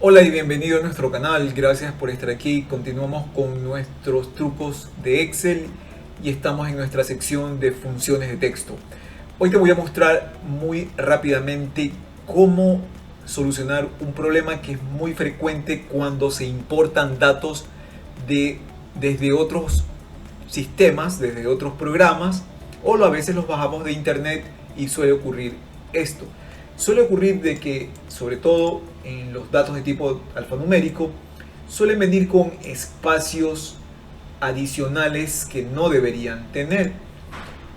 Hola y bienvenido a nuestro canal, gracias por estar aquí. Continuamos con nuestros trucos de Excel y estamos en nuestra sección de funciones de texto. Hoy te voy a mostrar muy rápidamente cómo solucionar un problema que es muy frecuente cuando se importan datos desde otros sistemas, desde otros programas, o a veces los bajamos de internet y suele ocurrir esto. Suele ocurrir de que, sobre todo en los datos de tipo alfanumérico, suelen venir con espacios adicionales que no deberían tener.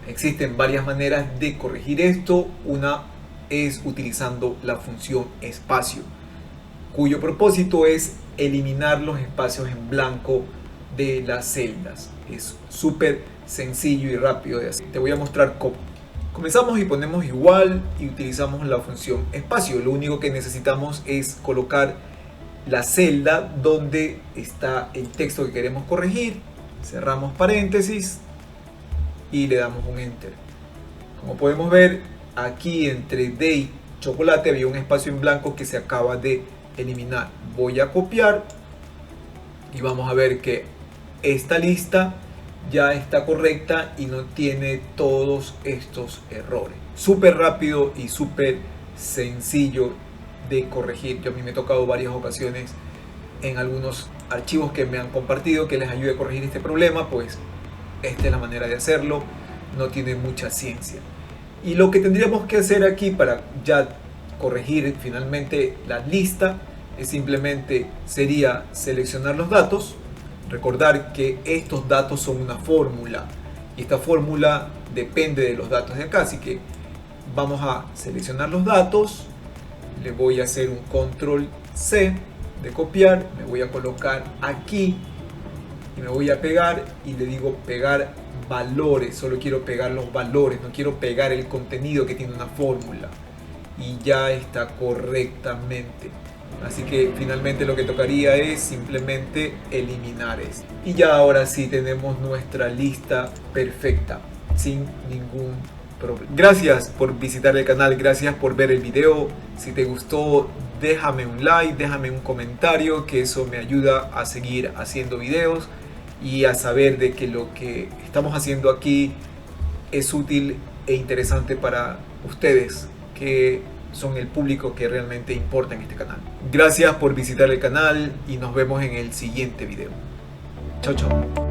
Existen varias maneras de corregir esto. Una es utilizando la función espacio, cuyo propósito es eliminar los espacios en blanco de las celdas. Es súper sencillo y rápido de hacer. Te voy a mostrar cómo. Comenzamos y ponemos igual y utilizamos la función espacio. Lo único que necesitamos es colocar la celda donde está el texto que queremos corregir. Cerramos paréntesis y le damos un enter. Como podemos ver, aquí entre D y chocolate había un espacio en blanco que se acaba de eliminar. Voy a copiar y vamos a ver que esta lista ya está correcta y no tiene todos estos errores. Súper rápido y súper sencillo de corregir. Yo a mí me he tocado varias ocasiones en algunos archivos que me han compartido que les ayude a corregir este problema. Pues esta es la manera de hacerlo, no tiene mucha ciencia. Y lo que tendríamos que hacer aquí para ya corregir finalmente la lista es simplemente sería seleccionar los datos. Recordar que estos datos son una fórmula y esta fórmula depende de los datos de acá, así que vamos a seleccionar los datos, le voy a hacer un control C de copiar, me voy a colocar aquí y me voy a pegar y le digo pegar valores. Solo quiero pegar los valores, no quiero pegar el contenido que tiene una fórmula, y ya está correctamente. Así que finalmente lo que tocaría es simplemente eliminar esto. Y ya ahora sí tenemos nuestra lista perfecta, sin ningún problema. Gracias por visitar el canal, gracias por ver el video. Si te gustó, déjame un like, déjame un comentario, que eso me ayuda a seguir haciendo videos y a saber de que lo que estamos haciendo aquí es útil e interesante para ustedes, que son el público que realmente importa en este canal. Gracias por visitar el canal y nos vemos en el siguiente video. Chao, chao.